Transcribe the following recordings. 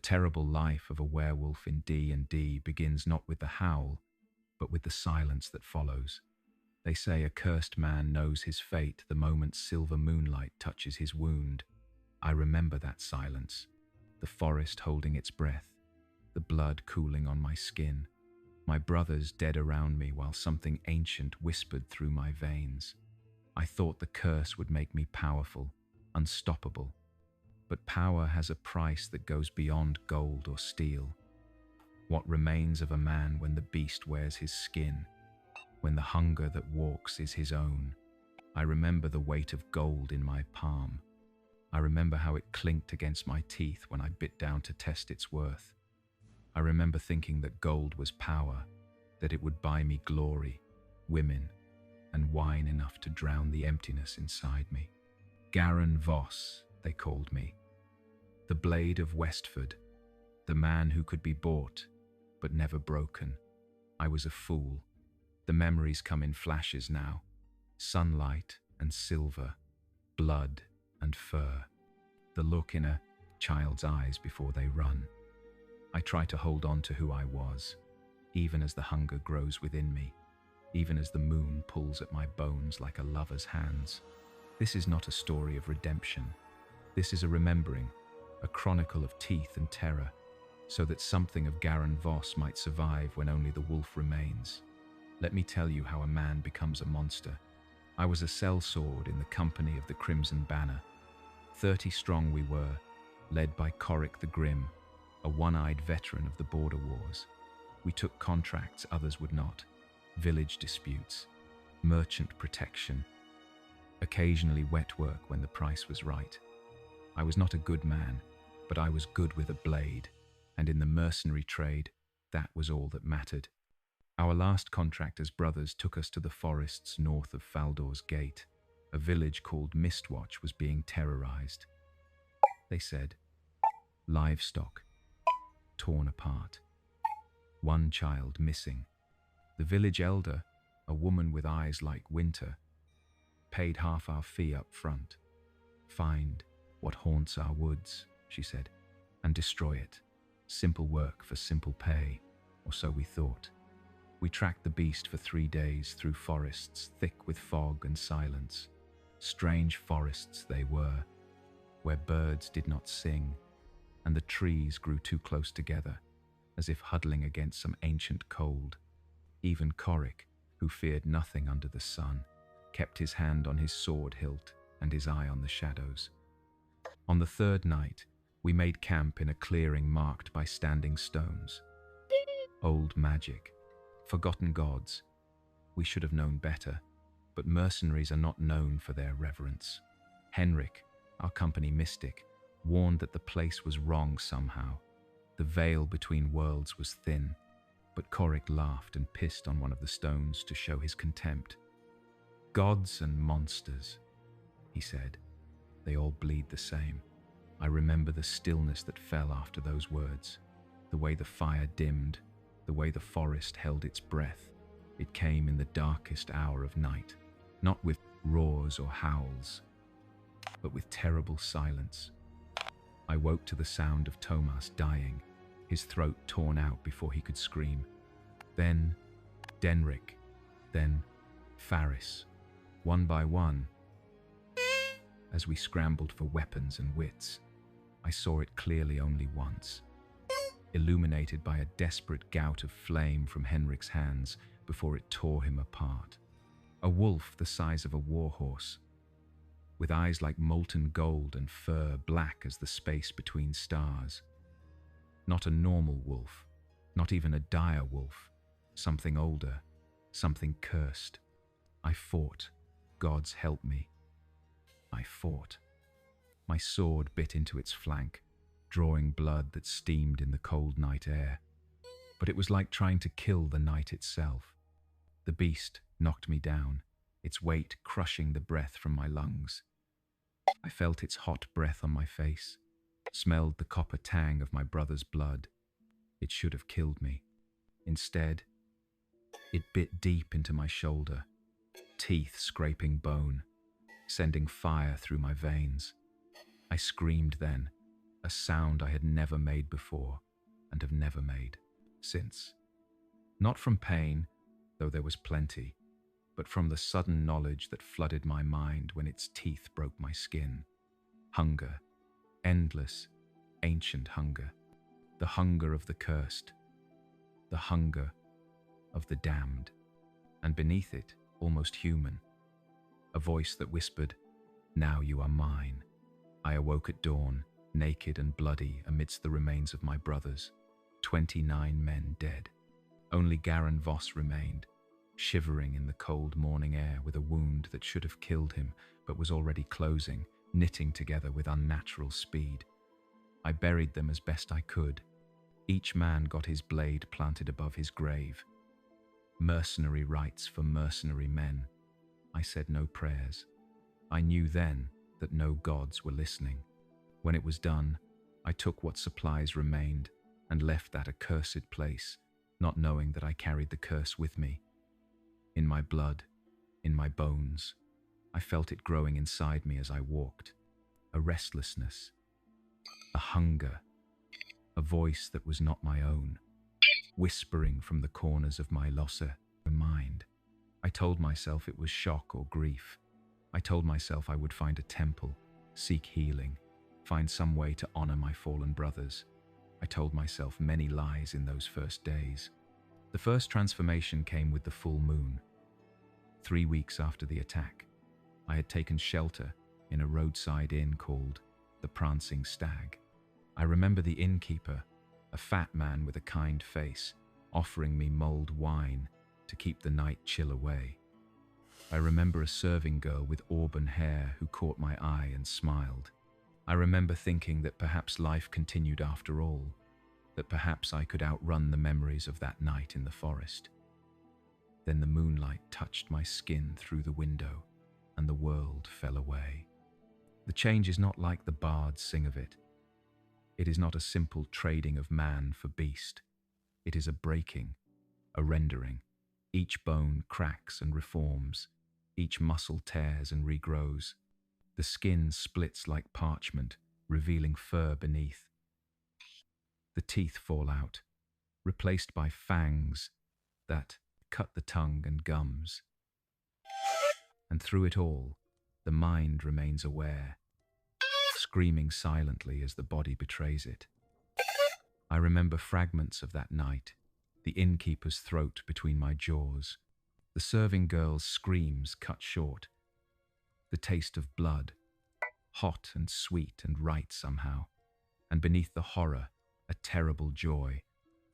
terrible life of a werewolf in D&D begins not with the howl, but with the silence that follows. They say a cursed man knows his fate the moment silver moonlight touches his wound. I remember that silence, the forest holding its breath, the blood cooling on my skin, my brothers dead around me while something ancient whispered through my veins. I thought the curse would make me powerful, unstoppable. But power has a price that goes beyond gold or steel. What remains of a man when the beast wears his skin, when the hunger that walks is his own? I remember the weight of gold in my palm. I remember how it clinked against my teeth when I bit down to test its worth. I remember thinking that gold was power, that it would buy me glory, women, and wine enough to drown the emptiness inside me. Garin Voss, they called me. The Blade of Westford, the man who could be bought, but never broken. I was a fool. The memories come in flashes now. Sunlight and silver, blood and fur. The look in a child's eyes before they run. I try to hold on to who I was, even as the hunger grows within me, even as the moon pulls at my bones like a lover's hands. This is not a story of redemption. This is a remembering, a chronicle of teeth and terror, so that something of Garin Voss might survive when only the wolf remains. Let me tell you how a man becomes a monster. I was a sellsword in the company of the Crimson Banner. 30 strong we were, led by Coric the Grim, a one-eyed veteran of the border wars. We took contracts others would not, village disputes, merchant protection, occasionally wet work when the price was right. I was not a good man, but I was good with a blade, and in the mercenary trade, that was all that mattered. Our last contract as brothers took us to the forests north of Faldor's Gate. A village called Mistwatch was being terrorized. They said, livestock, torn apart. One child missing. The village elder, a woman with eyes like winter, paid half our fee up front. Find what haunts our woods, she said, and destroy it. Simple work for simple pay, or so we thought. We tracked the beast for 3 days through forests thick with fog and silence. Strange forests they were, where birds did not sing, and the trees grew too close together, as if huddling against some ancient cold. Even Coric, who feared nothing under the sun, kept his hand on his sword hilt and his eye on the shadows. On the 3rd night, we made camp in a clearing marked by standing stones. Old magic, forgotten gods. We should have known better, but mercenaries are not known for their reverence. Henrik, our company mystic, warned that the place was wrong somehow. The veil between worlds was thin, but Coric laughed and pissed on one of the stones to show his contempt. Gods and monsters, he said. They all bleed the same. I remember the stillness that fell after those words, the way the fire dimmed, the way the forest held its breath. It came in the darkest hour of night, not with roars or howls, but with terrible silence. I woke to the sound of Tomas dying, his throat torn out before he could scream. Then Denric, then Faris, one by one. As we scrambled for weapons and wits, I saw it clearly only once, illuminated by a desperate gout of flame from Henrik's hands before it tore him apart. A wolf the size of a warhorse, with eyes like molten gold and fur black as the space between stars. Not a normal wolf, not even a dire wolf, something older, something cursed. I fought. Gods help me. I fought. My sword bit into its flank, drawing blood that steamed in the cold night air. But it was like trying to kill the night itself. The beast knocked me down, its weight crushing the breath from my lungs. I felt its hot breath on my face, smelled the copper tang of my brother's blood. It should have killed me. Instead, it bit deep into my shoulder, teeth scraping bone, sending fire through my veins. I screamed then, a sound I had never made before and have never made since. Not from pain, though there was plenty, but from the sudden knowledge that flooded my mind when its teeth broke my skin. Hunger, endless, ancient hunger, the hunger of the cursed, the hunger of the damned, and beneath it, almost human, a voice that whispered, "Now you are mine." I awoke at dawn, naked and bloody amidst the remains of my brothers, 29 men dead. Only Garin Voss remained, shivering in the cold morning air with a wound that should have killed him but was already closing, knitting together with unnatural speed. I buried them as best I could. Each man got his blade planted above his grave. Mercenary rites for mercenary men. I said no prayers. I knew then that no gods were listening. When it was done, I took what supplies remained and left that accursed place, not knowing that I carried the curse with me. In my blood, in my bones, I felt it growing inside me as I walked. A restlessness, a hunger, a voice that was not my own, whispering from the corners of my losser mind. I told myself it was shock or grief. I told myself I would find a temple, seek healing, find some way to honor my fallen brothers. I told myself many lies in those first days. The first transformation came with the full moon. 3 weeks after the attack, I had taken shelter in a roadside inn called the Prancing Stag. I remember the innkeeper, a fat man with a kind face, offering me mulled wine to keep the night chill away. I remember a serving girl with auburn hair who caught my eye and smiled. I remember thinking that perhaps life continued after all, that perhaps I could outrun the memories of that night in the forest. Then the moonlight touched my skin through the window, and the world fell away. The change is not like the bards sing of it. It is not a simple trading of man for beast. It is a breaking, a rendering. Each bone cracks and reforms. Each muscle tears and regrows. The skin splits like parchment, revealing fur beneath. The teeth fall out, replaced by fangs that cut the tongue and gums. And through it all, the mind remains aware, screaming silently as the body betrays it. I remember fragments of that night, the innkeeper's throat between my jaws, the serving girl's screams cut short, the taste of blood, hot and sweet and right somehow, and beneath the horror, a terrible joy,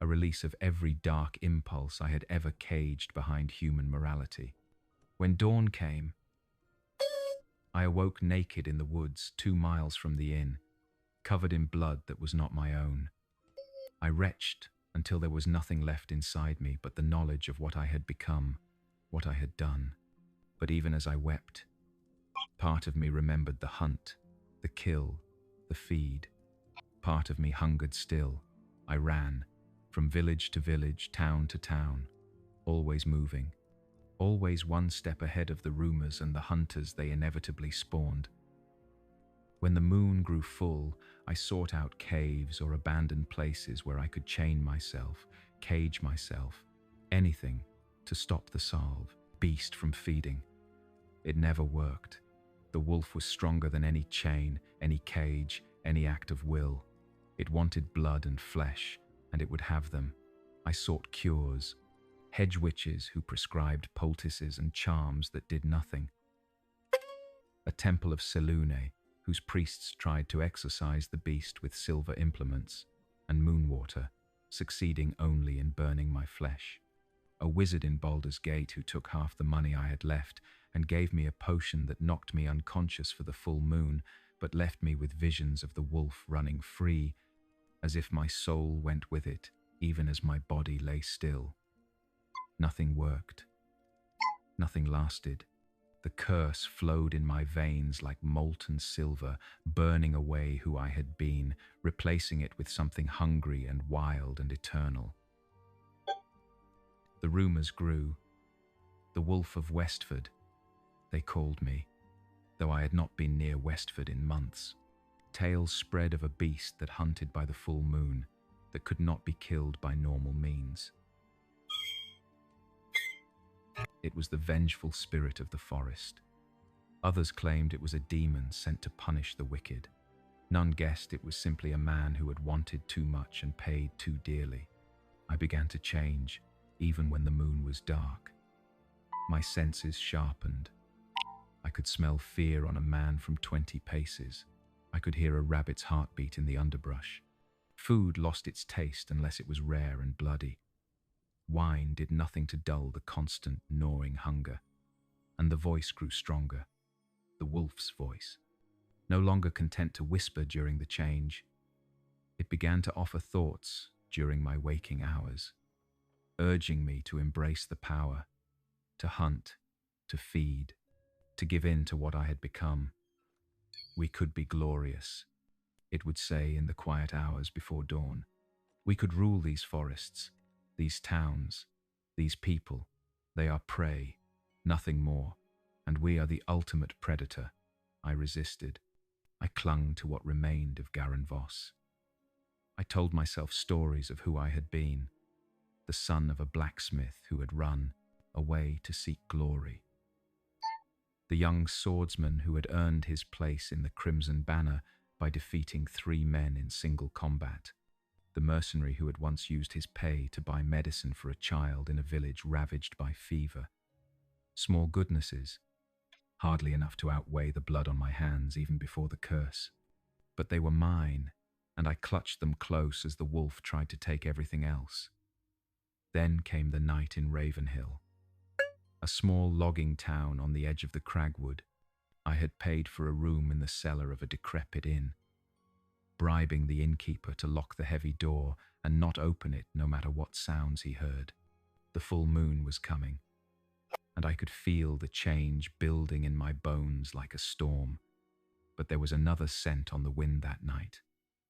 a release of every dark impulse I had ever caged behind human morality. When dawn came, I awoke naked in the woods 2 miles from the inn, covered in blood that was not my own. I retched until there was nothing left inside me but the knowledge of what I had become, what I had done. But even as I wept, part of me remembered the hunt, the kill, the feed. Part of me hungered still. I ran, from village to village, town to town, always moving, always one step ahead of the rumors and the hunters they inevitably spawned. When the moon grew full, I sought out caves or abandoned places where I could chain myself, cage myself, anything to stop the salve, beast from feeding. It never worked. The wolf was stronger than any chain, any cage, any act of will. It wanted blood and flesh, and it would have them. I sought cures, hedge witches who prescribed poultices and charms that did nothing. A temple of Selune, whose priests tried to exorcise the beast with silver implements, and moonwater, succeeding only in burning my flesh. A wizard in Baldur's Gate who took half the money I had left and gave me a potion that knocked me unconscious for the full moon, but left me with visions of the wolf running free, as if my soul went with it, even as my body lay still. Nothing worked. Nothing lasted. The curse flowed in my veins like molten silver, burning away who I had been, replacing it with something hungry and wild and eternal. The rumors grew. The Wolf of Westford, they called me, though I had not been near Westford in months. Tales spread of a beast that hunted by the full moon, that could not be killed by normal means. It was the vengeful spirit of the forest. Others claimed it was a demon sent to punish the wicked. None guessed it was simply a man who had wanted too much and paid too dearly. I began to change, even when the moon was dark. My senses sharpened. I could smell fear on a man from 20 paces. I could hear a rabbit's heartbeat in the underbrush. Food lost its taste unless it was rare and bloody. Wine did nothing to dull the constant, gnawing hunger. And the voice grew stronger. The wolf's voice. No longer content to whisper during the change, it began to offer thoughts during my waking hours, urging me to embrace the power, to hunt, to feed, to give in to what I had become. We could be glorious, it would say in the quiet hours before dawn. We could rule these forests, these towns, these people. They are prey, nothing more, and we are the ultimate predator. I resisted. I clung to what remained of Garan Voss. I told myself stories of who I had been, the son of a blacksmith who had run away to seek glory, the young swordsman who had earned his place in the Crimson Banner by defeating 3 men in single combat, the mercenary who had once used his pay to buy medicine for a child in a village ravaged by fever. Small goodnesses, hardly enough to outweigh the blood on my hands even before the curse. But they were mine, and I clutched them close as the wolf tried to take everything else. Then came the night in Ravenhill, a small logging town on the edge of the Cragwood. I had paid for a room in the cellar of a decrepit inn, bribing the innkeeper to lock the heavy door and not open it no matter what sounds he heard. The full moon was coming, and I could feel the change building in my bones like a storm. But there was another scent on the wind that night,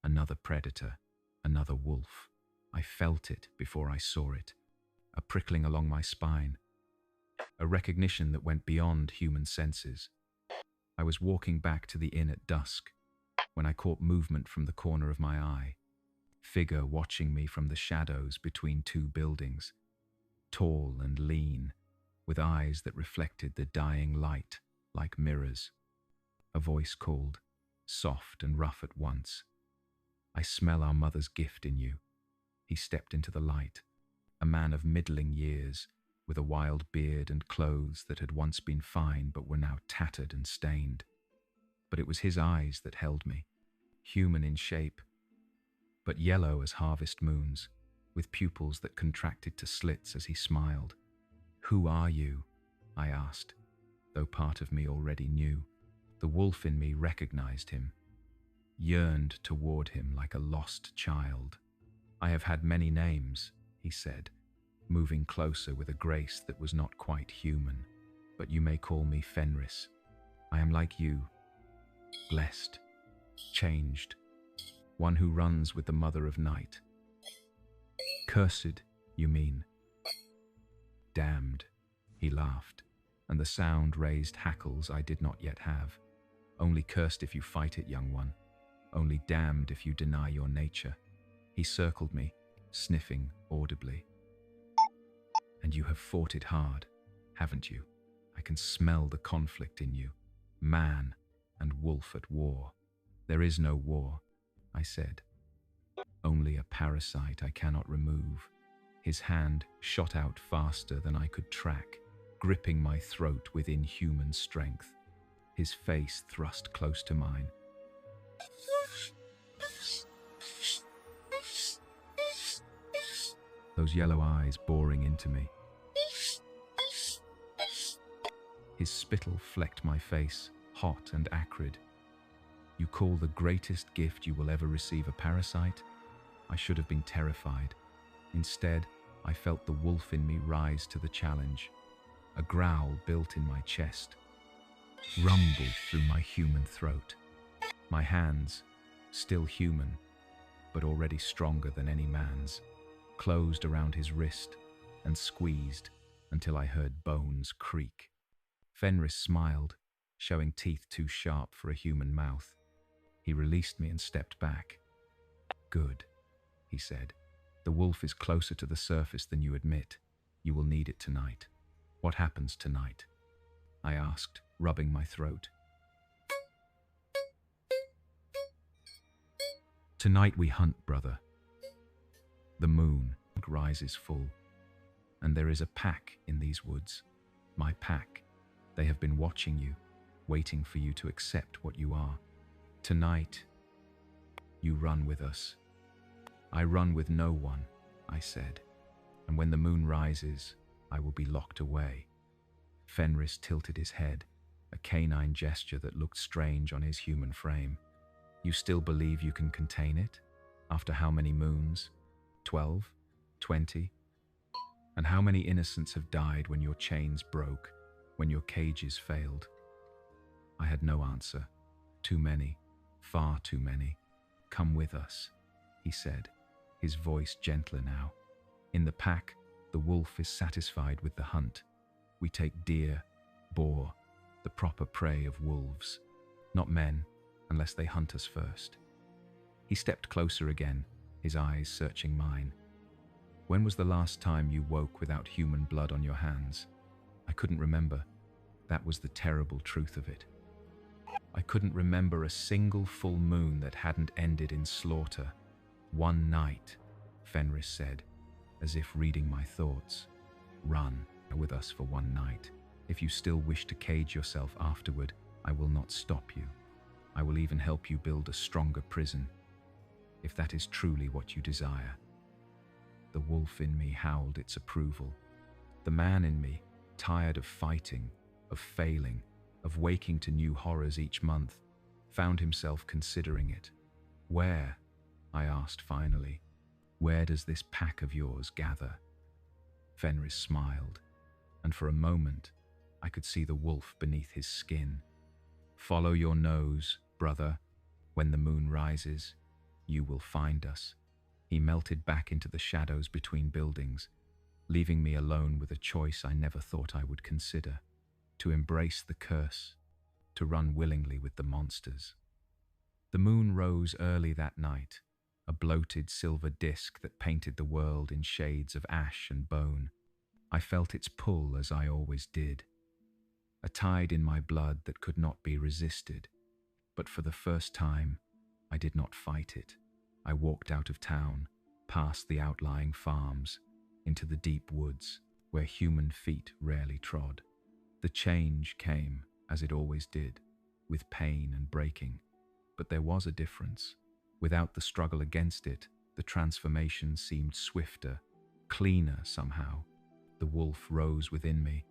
another predator, another wolf. I felt it before I saw it, a prickling along my spine, a recognition that went beyond human senses. I was walking back to the inn at dusk when I caught movement from the corner of my eye, figure watching me from the shadows between 2 buildings, tall and lean, with eyes that reflected the dying light like mirrors. A voice called, soft and rough at once. "I smell our mother's gift in you." He stepped into the light, a man of middling years, with a wild beard and clothes that had once been fine but were now tattered and stained. But it was his eyes that held me, human in shape, but yellow as harvest moons, with pupils that contracted to slits as he smiled. "Who are you?" I asked, though part of me already knew. The wolf in me recognized him, yearned toward him like a lost child. "I have had many names," he said, moving closer with a grace that was not quite human. "But you may call me Fenris. I am like you, blessed, changed, one who runs with the mother of night." "Cursed, you mean?" "Damned," he laughed, and the sound raised hackles I did not yet have. "Only cursed if you fight it, young one. Only damned if you deny your nature." He circled me, sniffing audibly. "And you have fought it hard, haven't you? I can smell the conflict in you. Man and wolf at war." "There is no war," I said. "Only a parasite I cannot remove." His hand shot out faster than I could track, gripping my throat with inhuman strength. His face thrust close to mine. Those yellow eyes boring into me. His spittle flecked my face, hot and acrid. "You call the greatest gift you will ever receive a parasite?" I should have been terrified. Instead, I felt the wolf in me rise to the challenge. A growl built in my chest, rumbled through my human throat. My hands, still human, but already stronger than any man's, closed around his wrist and squeezed until I heard bones creak. Fenris smiled, showing teeth too sharp for a human mouth. He released me and stepped back. Good, he said. The wolf is closer to the surface than you admit. You will need it tonight. What happens tonight? I asked, rubbing my throat. Tonight we hunt, brother. The moon rises full, and there is a pack in these woods. My pack. They have been watching you, waiting for you to accept what you are. Tonight, you run with us. I run with no one, I said, and when the moon rises, I will be locked away. Fenris tilted his head, a canine gesture that looked strange on his human frame. You still believe you can contain it? After how many moons? 12? 20? And how many innocents have died when your chains broke, when your cages failed? I had no answer. Too many, far too many. Come with us, he said, his voice gentler now. In the pack, the wolf is satisfied with the hunt. We take deer, boar, the proper prey of wolves, not men, unless they hunt us first. He stepped closer again, his eyes searching mine. When was the last time you woke without human blood on your hands? I couldn't remember. That was the terrible truth of it. I couldn't remember a single full moon that hadn't ended in slaughter. One night, Fenris said, as if reading my thoughts. Run with us for one night. If you still wish to cage yourself afterward, I will not stop you. I will even help you build a stronger prison, if that is truly what you desire. The wolf in me howled its approval. The man in me, tired of fighting, of failing, of waking to new horrors each month, found himself considering it. Where, I asked finally, where does this pack of yours gather? Fenris smiled, and for a moment I could see the wolf beneath his skin. Follow your nose, brother. When the moon rises, you will find us. He melted back into the shadows between buildings, leaving me alone with a choice I never thought I would consider: to embrace the curse, to run willingly with the monsters. The moon rose early that night, a bloated silver disk that painted the world in shades of ash and bone. I felt its pull as I always did, a tide in my blood that could not be resisted. But for the first time, I did not fight it. I walked out of town, past the outlying farms, into the deep woods where human feet rarely trod. The change came, as it always did, with pain and breaking. But there was a difference. Without the struggle against it, the transformation seemed swifter, cleaner somehow. The wolf rose within me,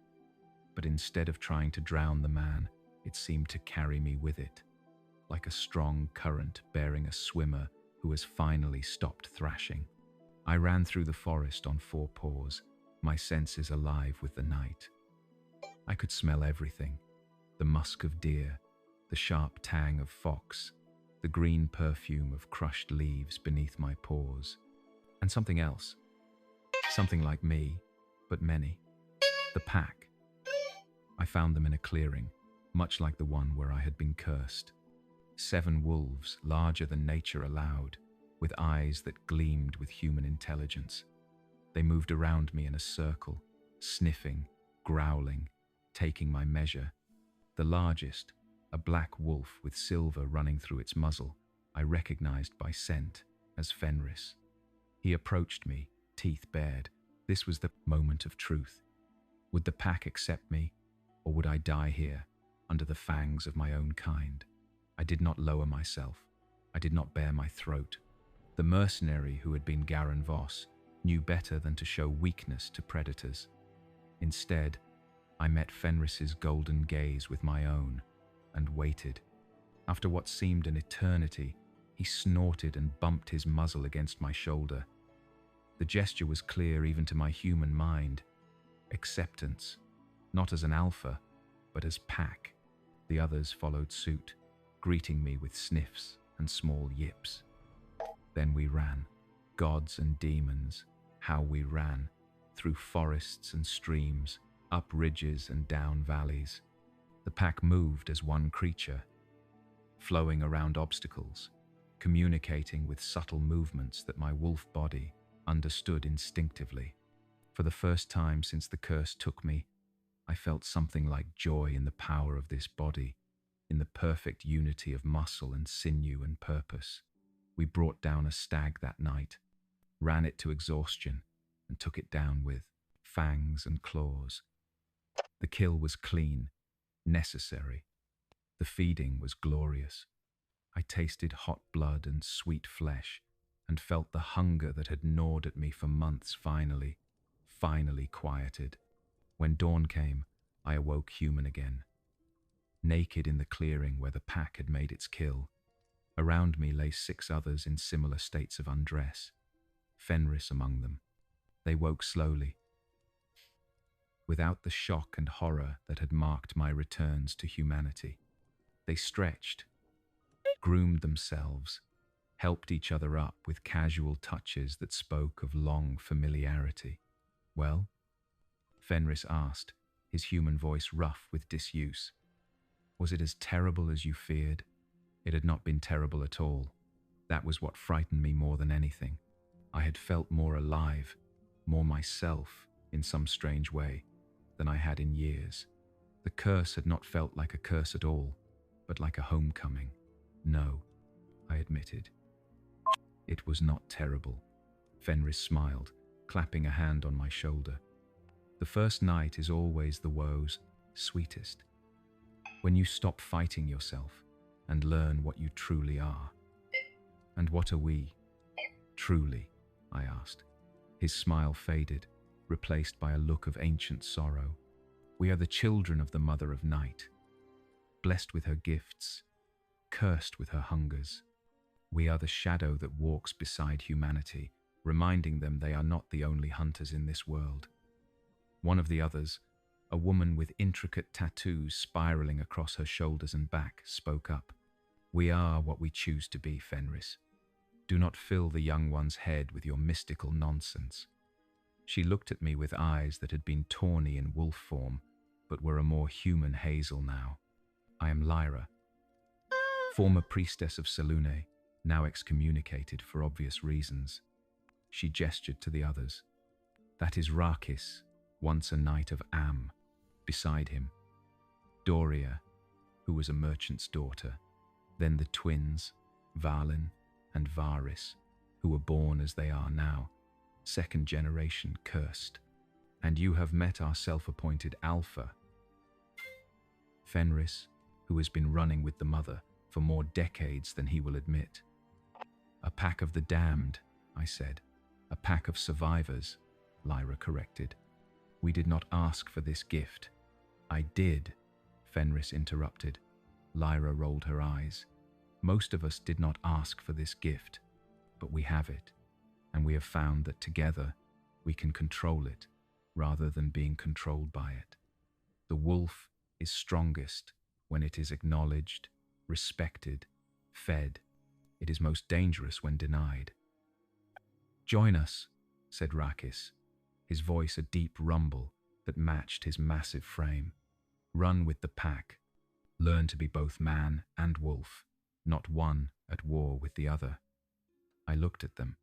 but instead of trying to drown the man, it seemed to carry me with it, like a strong current bearing a swimmer who has finally stopped thrashing. I ran through the forest on 4 paws, my senses alive with the night. I could smell everything: the musk of deer, the sharp tang of fox, the green perfume of crushed leaves beneath my paws, and something else. Something like me, but many. The pack. I found them in a clearing, much like the one where I had been cursed. 7 wolves, larger than nature allowed, with eyes that gleamed with human intelligence. They moved around me in a circle, sniffing, growling, taking my measure. The largest, a black wolf with silver running through its muzzle, I recognized by scent as Fenris. He approached me, teeth bared. This was the moment of truth. Would the pack accept me, or would I die here, under the fangs of my own kind? I did not lower myself. I did not bare my throat. The mercenary who had been Garan Voss knew better than to show weakness to predators. Instead, I met Fenris's golden gaze with my own, and waited. After what seemed an eternity, he snorted and bumped his muzzle against my shoulder. The gesture was clear even to my human mind. Acceptance, not as an alpha, but as pack. The others followed suit, greeting me with sniffs and small yips. Then we ran. Gods and demons, how we ran, through forests and streams, up ridges and down valleys. The pack moved as one creature. flowing around obstacles, communicating with subtle movements that my wolf body understood instinctively. For the first time since the curse took me, I felt something like joy in the power of this body, in the perfect unity of muscle and sinew and purpose. We brought down a stag that night, ran it to exhaustion, and took it down with fangs and claws. The kill was clean, necessary. The feeding was glorious. I tasted hot blood and sweet flesh, and felt the hunger that had gnawed at me for months finally quieted. When dawn came, I awoke human again. Naked in the clearing where the pack had made its kill, around me lay 6 others in similar states of undress, Fenris among them. They woke slowly, without the shock and horror that had marked my returns to humanity. They stretched, groomed themselves, helped each other up with casual touches that spoke of long familiarity. "Well?" Fenris asked, his human voice rough with disuse. "Was it as terrible as you feared?" It had not been terrible at all. That was what frightened me more than anything. I had felt more alive, more myself, in some strange way, than I had in years. The curse had not felt like a curse at all, but like a homecoming. "No," I admitted. "It was not terrible." Fenris smiled, clapping a hand on my shoulder. "The first night is always the woe's sweetest. When you stop fighting yourself and learn what you truly are." "And what are we, truly?" I asked. His smile faded, replaced by a look of ancient sorrow. "We are the children of the Mother of Night, blessed with her gifts, cursed with her hungers. We are the shadow that walks beside humanity, reminding them they are not the only hunters in this world." One of the others, a woman with intricate tattoos spiraling across her shoulders and back, spoke up. "We are what we choose to be, Fenris. Do not fill the young one's head with your mystical nonsense." She looked at me with eyes that had been tawny in wolf form, but were a more human hazel now. "I am Lyra, former priestess of Selune, now excommunicated for obvious reasons." She gestured to the others. "That is Rakis, once a knight of Am. Beside him, Doria, who was a merchant's daughter. Then the twins, Valin and Varis, who were born as they are now, 2nd generation cursed. And you have met our self-appointed Alpha, Fenris, who has been running with the Mother for more decades than he will admit." "A pack of the damned," I said. "A pack of survivors," Lyra corrected. "We did not ask for this gift." "I did," Fenris interrupted. Lyra rolled her eyes. "Most of us did not ask for this gift, but we have it, and we have found that together we can control it rather than being controlled by it. The wolf is strongest when it is acknowledged, respected, fed. It is most dangerous when denied." "Join us," said Rakis, his voice a deep rumble that matched his massive frame. "Run with the pack. Learn to be both man and wolf, not one at war with the other." I looked at them,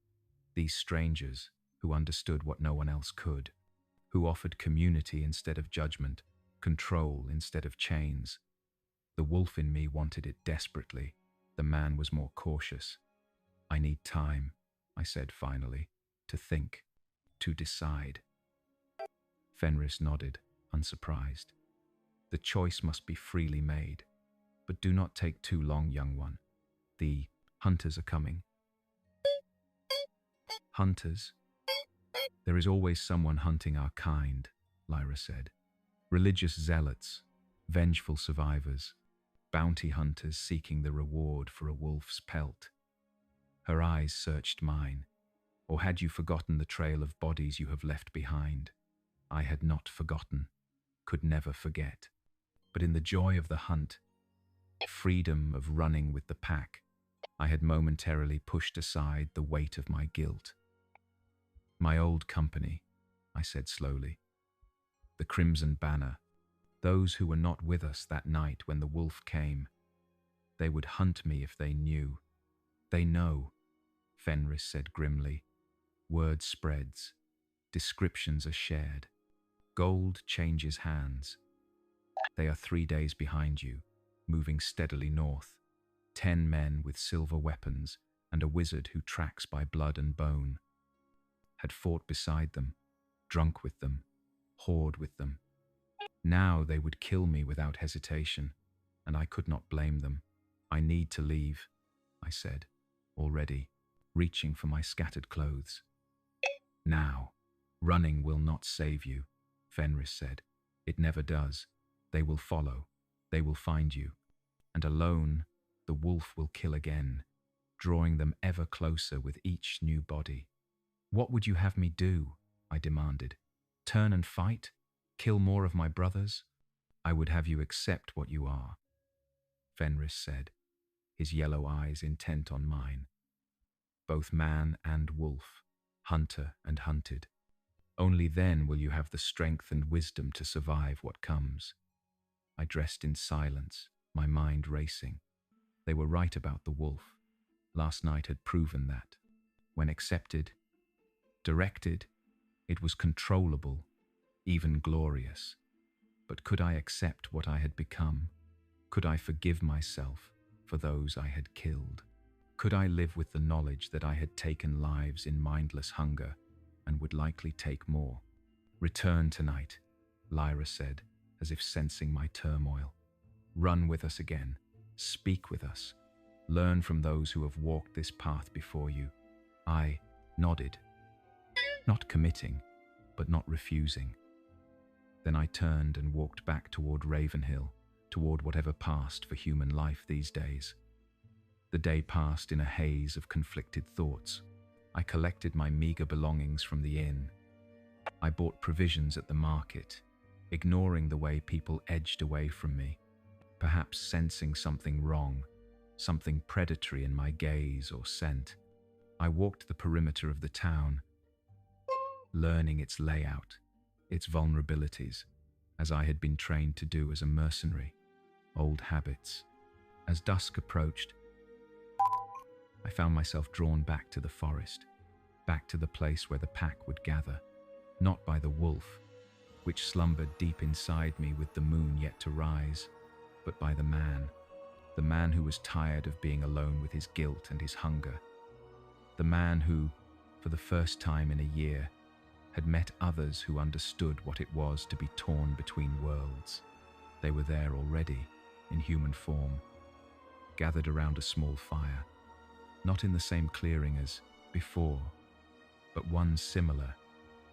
these strangers who understood what no one else could, who offered community instead of judgment, control instead of chains. The wolf in me wanted it desperately. The man was more cautious. "I need time," I said finally, "to think, to decide." Fenris nodded, unsurprised. "The choice must be freely made. But do not take too long, young one. The hunters are coming." "Hunters?" "There is always someone hunting our kind," Lyra said. "Religious zealots, vengeful survivors, bounty hunters seeking the reward for a wolf's pelt." Her eyes searched mine. "Or had you forgotten the trail of bodies you have left behind?" I had not forgotten, could never forget. But in the joy of the hunt, freedom of running with the pack, I had momentarily pushed aside the weight of my guilt. "My old company," I said slowly. "The Crimson Banner, those who were not with us that night when the wolf came. They would hunt me if they knew. They know, Fenris said grimly. Word spreads. Descriptions are shared. Gold changes hands. They are 3 days behind you, moving steadily north. 10 men with silver weapons and a wizard who tracks by blood and bone. Had fought beside them, drunk with them, whored with them. Now they would kill me without hesitation, and I could not blame them. I need to leave, I said, already, reaching for my scattered clothes. Now, running will not save you, Fenris said. It never does. They will follow. They will find you. And alone, the wolf will kill again, drawing them ever closer with each new body. What would you have me do? I demanded. Turn and fight? Kill more of my brothers? I would have you accept what you are, Fenris said, his yellow eyes intent on mine. Both man and wolf, hunter and hunted. Only then will you have the strength and wisdom to survive what comes. I dressed in silence, my mind racing. They were right about the wolf. Last night had proven that. When accepted, directed, it was controllable, even glorious. But could I accept what I had become? Could I forgive myself for those I had killed? Could I live with the knowledge that I had taken lives in mindless hunger and would likely take more? Return tonight, Lyra said, as if sensing my turmoil. Run with us again. Speak with us. Learn from those who have walked this path before you. I nodded, not committing, but not refusing. Then I turned and walked back toward Ravenhill, toward whatever passed for human life these days. The day passed in a haze of conflicted thoughts. I collected my meager belongings from the inn. I bought provisions at the market, ignoring the way people edged away from me, perhaps sensing something wrong, something predatory in my gaze or scent. I walked the perimeter of the town, learning its layout, its vulnerabilities, as I had been trained to do as a mercenary, old habits. As dusk approached, I found myself drawn back to the forest, back to the place where the pack would gather, not by the wolf, which slumbered deep inside me with the moon yet to rise, but by the man who was tired of being alone with his guilt and his hunger, the man who, for the first time in a year, had met others who understood what it was to be torn between worlds. They were there already, in human form, gathered around a small fire, not in the same clearing as before, but one similar,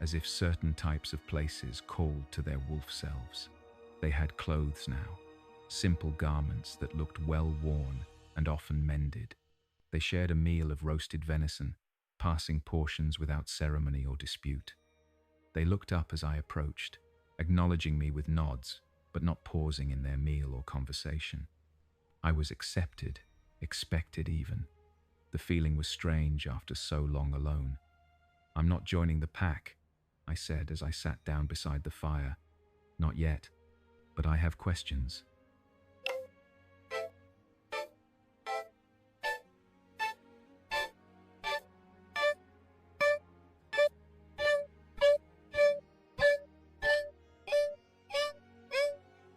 as if certain types of places called to their wolf selves. They had clothes now, simple garments that looked well worn and often mended. They shared a meal of roasted venison, passing portions without ceremony or dispute. They looked up as I approached, acknowledging me with nods, but not pausing in their meal or conversation. I was accepted, expected even. The feeling was strange after so long alone. I'm not joining the pack, I said as I sat down beside the fire. Not yet, but I have questions.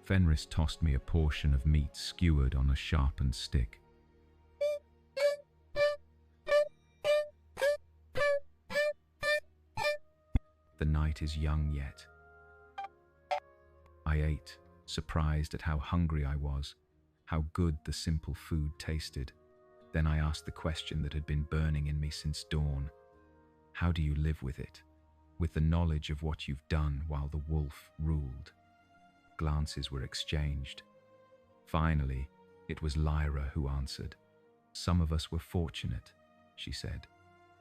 Fenris tossed me a portion of meat skewered on a sharpened stick. The night is young yet. I ate, surprised at how hungry I was, how good the simple food tasted. Then I asked the question that had been burning in me since dawn. How do you live with it? With the knowledge of what you've done while the wolf ruled? Glances were exchanged. Finally, it was Lyra who answered. Some of us were fortunate, she said.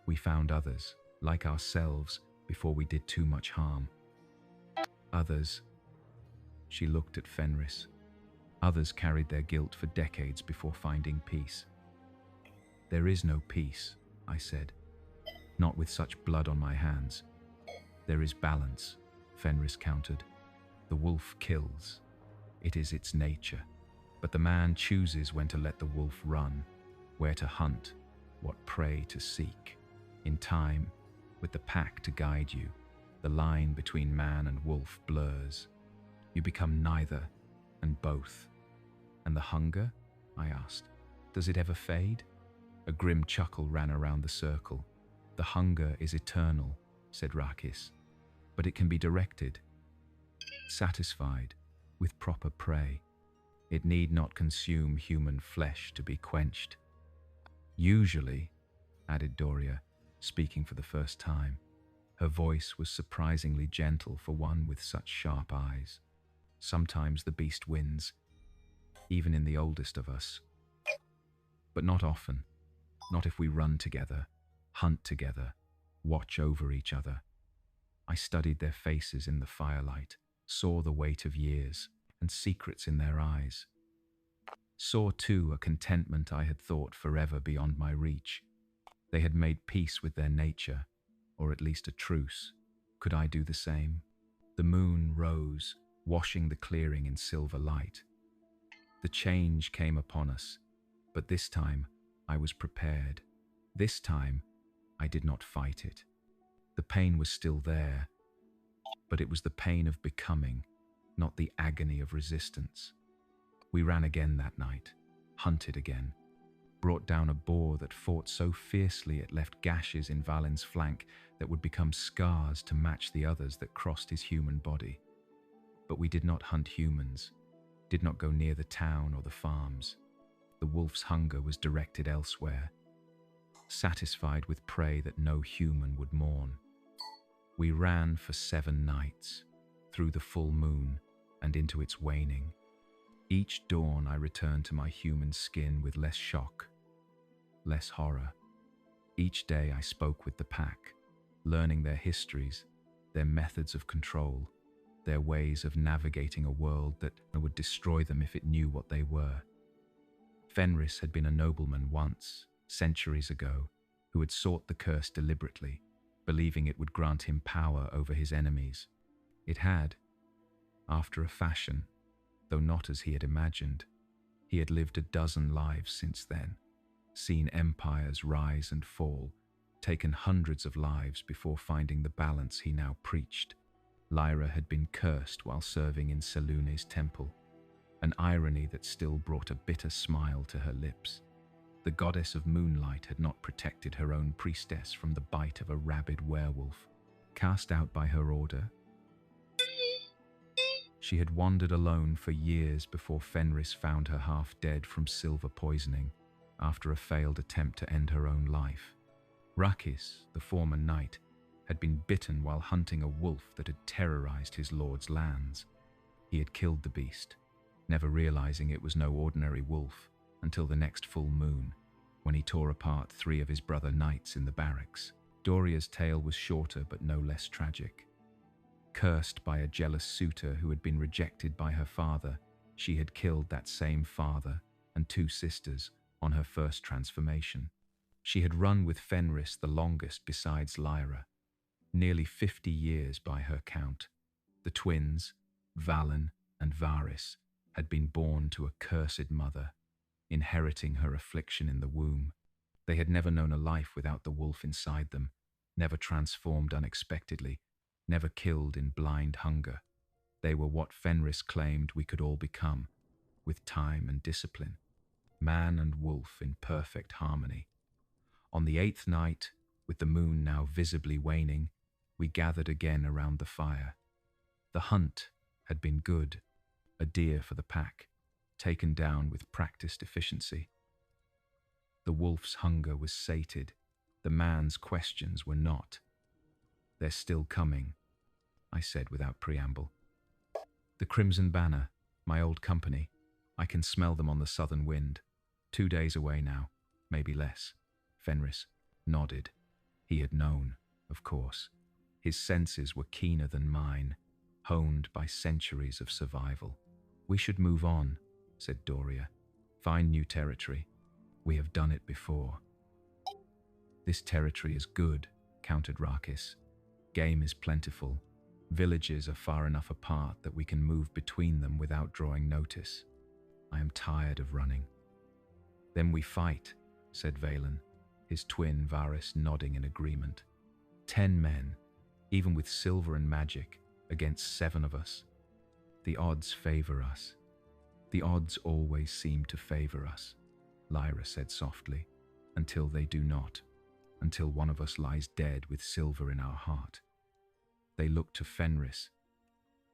We found others, like ourselves, before we did too much harm. Others, she looked at Fenris. Others carried their guilt for decades before finding peace. There is no peace, I said. Not with such blood on my hands. There is balance, Fenris countered. The wolf kills. It is its nature. But the man chooses when to let the wolf run, where to hunt, what prey to seek. In time, with the pack to guide you, the line between man and wolf blurs. You become neither and both. And the hunger? I asked. Does it ever fade? A grim chuckle ran around the circle. The hunger is eternal, said Rakis, but it can be directed, satisfied, with proper prey. It need not consume human flesh to be quenched. Usually, added Doria, speaking for the first time. Her voice was surprisingly gentle for one with such sharp eyes. Sometimes the beast wins, even in the oldest of us. But not often. Not if we run together, hunt together, watch over each other. I studied their faces in the firelight, saw the weight of years and secrets in their eyes. Saw, too, a contentment I had thought forever beyond my reach. They had made peace with their nature, or at least a truce. Could I do the same? The moon rose, washing the clearing in silver light. The change came upon us, but this time I was prepared. This time I did not fight it. The pain was still there, but it was the pain of becoming, not the agony of resistance. We ran again that night, hunted again, brought down a boar that fought so fiercely it left gashes in Valin's flank that would become scars to match the others that crossed his human body. But we did not hunt humans, did not go near the town or the farms. The wolf's hunger was directed elsewhere, satisfied with prey that no human would mourn. We ran for 7 nights, through the full moon and into its waning. Each dawn I returned to my human skin with less shock, less horror. Each day I spoke with the pack, learning their histories, their methods of control, their ways of navigating a world that would destroy them if it knew what they were. Fenris had been a nobleman once, centuries ago, who had sought the curse deliberately, believing it would grant him power over his enemies. It had, after a fashion, though not as he had imagined. He had lived a dozen lives since then, seen empires rise and fall, taken hundreds of lives before finding the balance he now preached. Lyra had been cursed while serving in Selune's temple, an irony that still brought a bitter smile to her lips. The goddess of moonlight had not protected her own priestess from the bite of a rabid werewolf. Cast out by her order, she had wandered alone for years before Fenris found her half dead from silver poisoning after a failed attempt to end her own life. Rakis, the former knight, had been bitten while hunting a wolf that had terrorized his lord's lands. He had killed the beast, never realizing it was no ordinary wolf until the next full moon, when he tore apart 3 of his brother knights in the barracks. Doria's tale was shorter but no less tragic. Cursed by a jealous suitor who had been rejected by her father, she had killed that same father and 2 sisters on her first transformation. She had run with Fenris the longest besides Lyra, nearly 50 years by her count. The twins, Valen and Varys, had been born to a cursed mother, inheriting her affliction in the womb. They had never known a life without the wolf inside them, never transformed unexpectedly, never killed in blind hunger. They were what Fenris claimed we could all become, with time and discipline, man and wolf in perfect harmony. On the 8th night, with the moon now visibly waning, we gathered again around the fire. The hunt had been good, a deer for the pack, taken down with practiced efficiency. The wolf's hunger was sated, the man's questions were not. They're still coming, I said without preamble. The Crimson Banner, my old company, I can smell them on the southern wind. 2 days away now, maybe less. Fenris nodded. He had known, of course. His senses were keener than mine, honed by centuries of survival. We should move on, said Doria. Find new territory. We have done it before. This territory is good, countered Rakis. Game is plentiful. Villages are far enough apart that we can move between them without drawing notice. I am tired of running. Then we fight, said Valen, his twin Varys nodding in agreement. 10 men, even with silver and magic, against 7 of us. The odds favor us. The odds always seem to favor us, Lyra said softly, until they do not, until one of us lies dead with silver in our heart. They look to Fenris,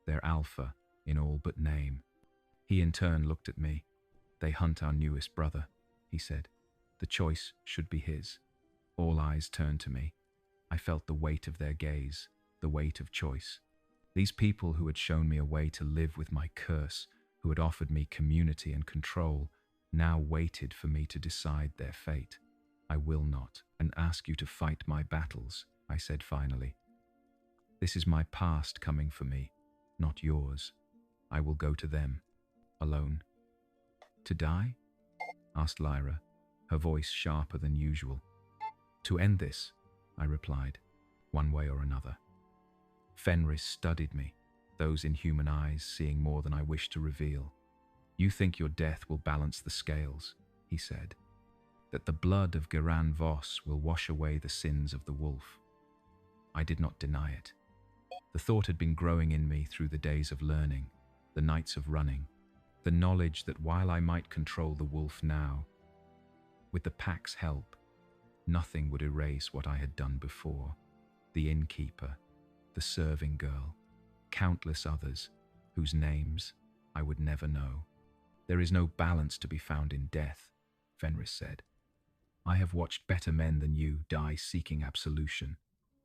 their alpha in all but name. He in turn looked at me. They hunt our newest brother, he said. The choice should be his. All eyes turned to me. I felt the weight of their gaze, the weight of choice. These people who had shown me a way to live with my curse, who had offered me community and control, now waited for me to decide their fate. I will not, and ask you to fight my battles, I said finally. This is my past coming for me, not yours. I will go to them, alone. To die? Asked Lyra, her voice sharper than usual. To end this, I replied, one way or another. Fenris studied me, those inhuman eyes seeing more than I wished to reveal. You think your death will balance the scales, he said, that the blood of Geran Voss will wash away the sins of the wolf. I did not deny it. The thought had been growing in me through the days of learning, the nights of running, the knowledge that while I might control the wolf now, with the pack's help, nothing would erase what I had done before. The innkeeper, the serving girl, countless others whose names I would never know. There is no balance to be found in death, Fenris said. I have watched better men than you die seeking absolution.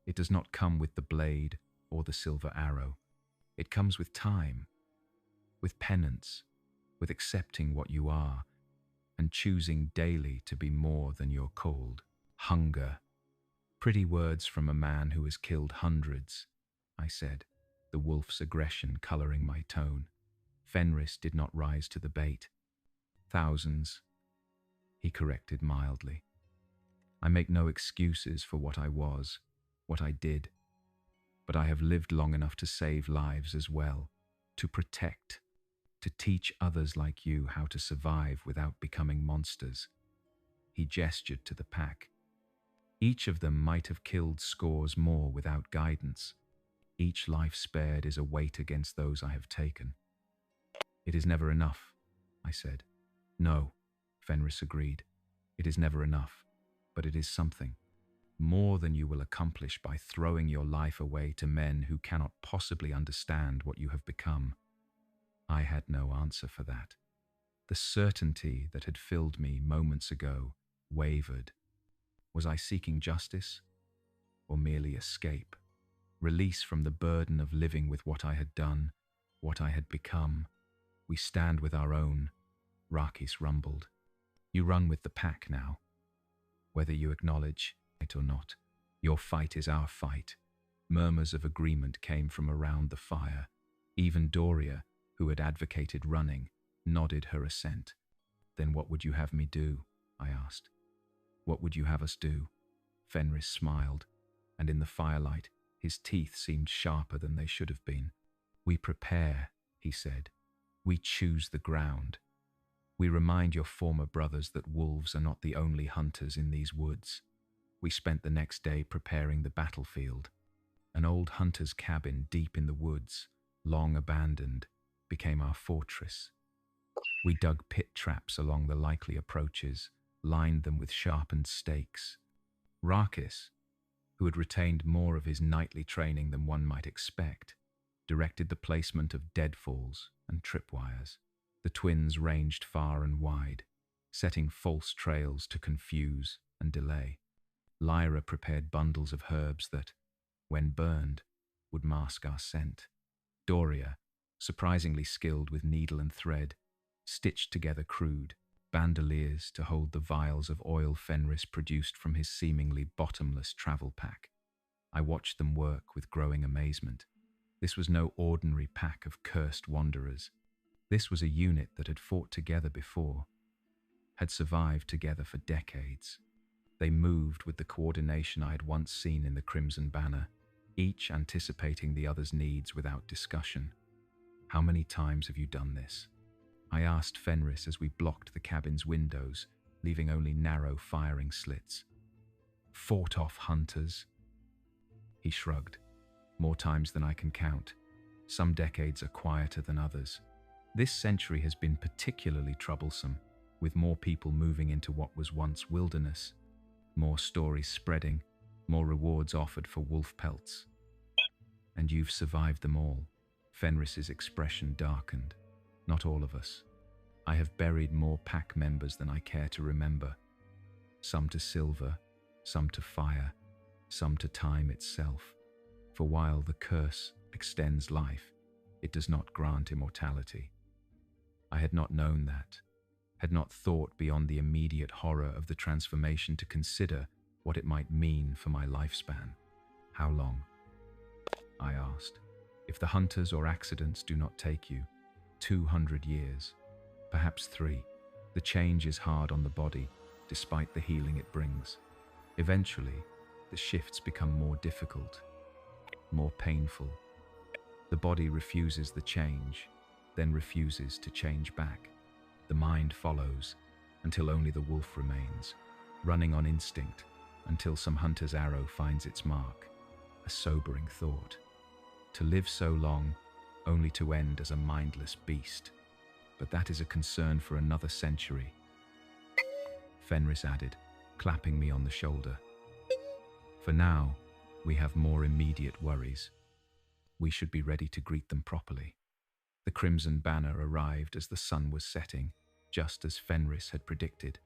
It does not come with the blade or the silver arrow. It comes with time, with penance, with accepting what you are, and choosing daily to be more than you're called. Hunger. Pretty words from a man who has killed hundreds, I said, the wolf's aggression coloring my tone. Fenris did not rise to the bait. Thousands, he corrected mildly. I make no excuses for what I was, what I did, but I have lived long enough to save lives as well, to protect, to teach others like you how to survive without becoming monsters. He gestured to the pack. Each of them might have killed scores more without guidance. Each life spared is a weight against those I have taken. It is never enough, I said. No, Fenris agreed. It is never enough, but it is something. More than you will accomplish by throwing your life away to men who cannot possibly understand what you have become. I had no answer for that. The certainty that had filled me moments ago wavered. Was I seeking justice, or merely escape? Release from the burden of living with what I had done, what I had become. We stand with our own, Rakis rumbled. You run with the pack now. Whether you acknowledge it or not, your fight is our fight. Murmurs of agreement came from around the fire. Even Doria, who had advocated running, nodded her assent. Then what would you have me do? I asked. What would you have us do? Fenris smiled, and in the firelight, his teeth seemed sharper than they should have been. We prepare, he said. We choose the ground. We remind your former brothers that wolves are not the only hunters in these woods. We spent the next day preparing the battlefield. An old hunter's cabin deep in the woods, long abandoned, became our fortress. We dug pit traps along the likely approaches, lined them with sharpened stakes. Rakis, who had retained more of his nightly training than one might expect, directed the placement of deadfalls and tripwires. The twins ranged far and wide, setting false trails to confuse and delay. Lyra prepared bundles of herbs that, when burned, would mask our scent. Doria, surprisingly skilled with needle and thread, stitched together crude bandoliers to hold the vials of oil Fenris produced from his seemingly bottomless travel pack. I watched them work with growing amazement. This was no ordinary pack of cursed wanderers. This was a unit that had fought together before, had survived together for decades. They moved with the coordination I had once seen in the Crimson Banner, each anticipating the other's needs without discussion. How many times have you done this? I asked Fenris as we blocked the cabin's windows, leaving only narrow firing slits. Fought off hunters? He shrugged. More times than I can count. Some decades are quieter than others. This century has been particularly troublesome, with more people moving into what was once wilderness, more stories spreading, more rewards offered for wolf pelts. And you've survived them all. Fenris's expression darkened. Not all of us. I have buried more pack members than I care to remember. Some to silver, some to fire, some to time itself. For while the curse extends life, it does not grant immortality. I had not known that, had not thought beyond the immediate horror of the transformation to consider what it might mean for my lifespan. How long? I asked. If the hunters or accidents do not take you, 200 years, perhaps 3. The change is hard on the body, despite the healing it brings. Eventually, the shifts become more difficult, more painful. The body refuses the change, then refuses to change back. The mind follows, until only the wolf remains, running on instinct, until some hunter's arrow finds its mark. A sobering thought. To live so long, only to end as a mindless beast. But that is a concern for another century. Fenris added, clapping me on the shoulder. For now, we have more immediate worries. We should be ready to greet them properly. The crimson banner arrived as the sun was setting, just as Fenris had predicted.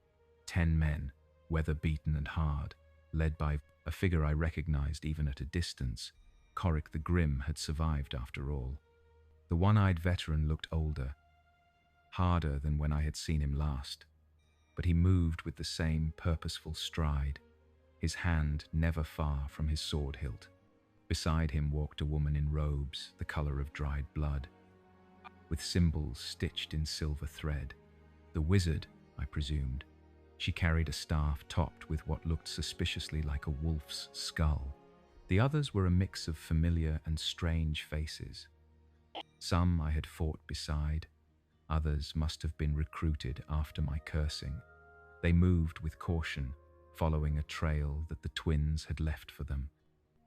10 men, weather-beaten and hard, led by a figure I recognized even at a distance. Korik the Grim had survived after all. The one-eyed veteran looked older, harder than when I had seen him last, but he moved with the same purposeful stride, his hand never far from his sword hilt. Beside him walked a woman in robes the color of dried blood, with symbols stitched in silver thread. The wizard, I presumed. She carried a staff topped with what looked suspiciously like a wolf's skull. The others were a mix of familiar and strange faces. Some I had fought beside, others must have been recruited after my cursing. They moved with caution, following a trail that the twins had left for them.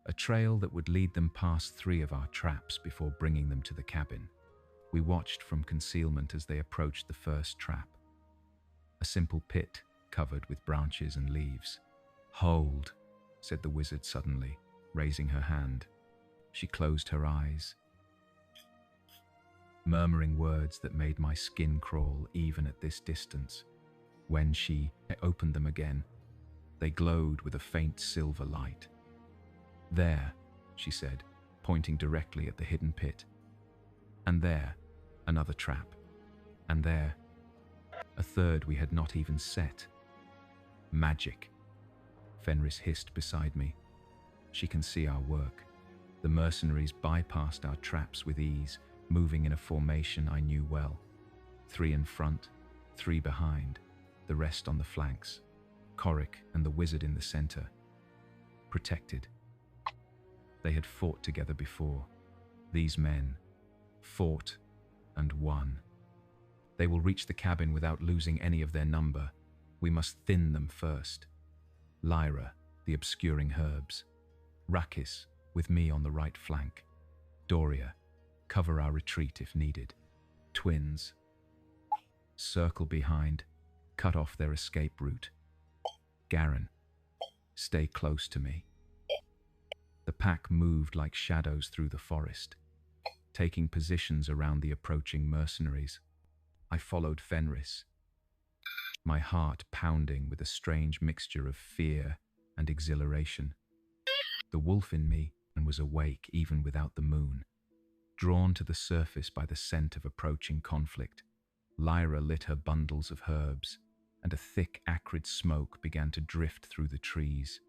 A trail that would lead them past 3 of our traps before bringing them to the cabin. We watched from concealment as they approached the first trap. A simple pit covered with branches and leaves. "Hold," said the wizard suddenly, raising her hand. She closed her eyes, murmuring words that made my skin crawl even at this distance. When she opened them again, they glowed with a faint silver light. "There," she said, pointing directly at the hidden pit. "And there, another trap. And there, a third we had not even set." "Magic," Fenris hissed beside me. "She can see our work." The mercenaries bypassed our traps with ease, moving in a formation I knew well. 3 in front, 3 behind, the rest on the flanks. Korik and the wizard in the center. Protected. They had fought together before. These men fought and won. They will reach the cabin without losing any of their number. We must thin them first. Lyra, the obscuring herbs. Rakis, with me on the right flank. Doria, cover our retreat if needed. Twins, circle behind, cut off their escape route. Garen, stay close to me. The pack moved like shadows through the forest, taking positions around the approaching mercenaries. I followed Fenris, my heart pounding with a strange mixture of fear and exhilaration. The wolf in me was awake even without the moon, drawn to the surface by the scent of approaching conflict. Lyra lit her bundles of herbs, and a thick, acrid smoke began to drift through the trees.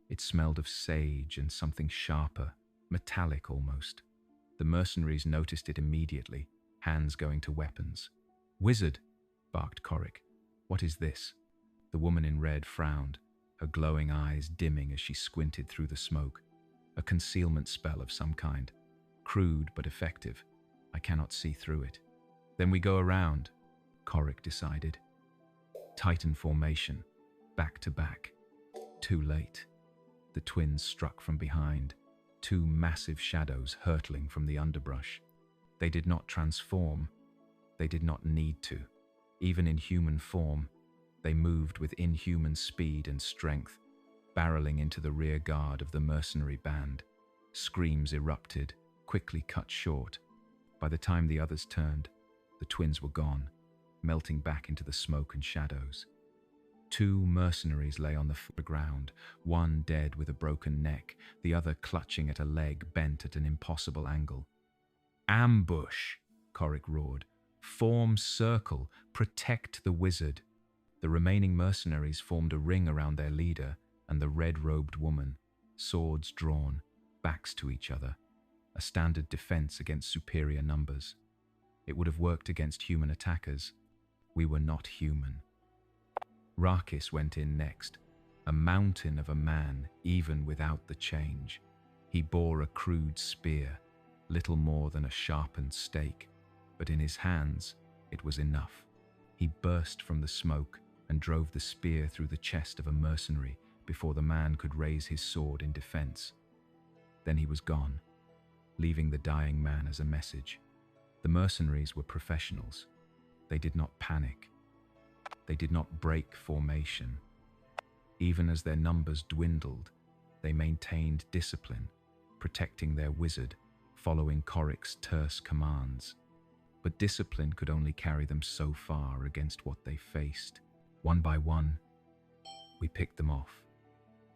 It smelled of sage and something sharper, metallic almost. The mercenaries noticed it immediately, hands going to weapons. "Wizard," barked Korik. "What is this?" The woman in red frowned, her glowing eyes dimming as she squinted through the smoke. A concealment spell of some kind. Crude but effective. I cannot see through it. "Then we go around," Coric decided. Titan formation, back to back. Too late. The twins struck from behind, two massive shadows hurtling from the underbrush. They did not transform. They did not need to. Even in human form, they moved with inhuman speed and strength, barreling into the rear guard of the mercenary band. Screams erupted, quickly cut short. By the time the others turned, the twins were gone, melting back into the smoke and shadows. Two mercenaries lay on the ground, one dead with a broken neck, the other clutching at a leg bent at an impossible angle. "Ambush!" Coric roared. "Form circle! Protect the wizard!" The remaining mercenaries formed a ring around their leader and the red-robed woman, swords drawn, backs to each other, a standard defense against superior numbers. It would have worked against human attackers. We were not human. Rakis went in next, a mountain of a man even without the change. He bore a crude spear, little more than a sharpened stake, but in his hands it was enough. He burst from the smoke and drove the spear through the chest of a mercenary before the man could raise his sword in defense. Then he was gone, leaving the dying man as a message. The mercenaries were professionals. They did not panic. They did not break formation. Even as their numbers dwindled, they maintained discipline, protecting their wizard, following Coric's terse commands. But discipline could only carry them so far against what they faced. One by one, we picked them off.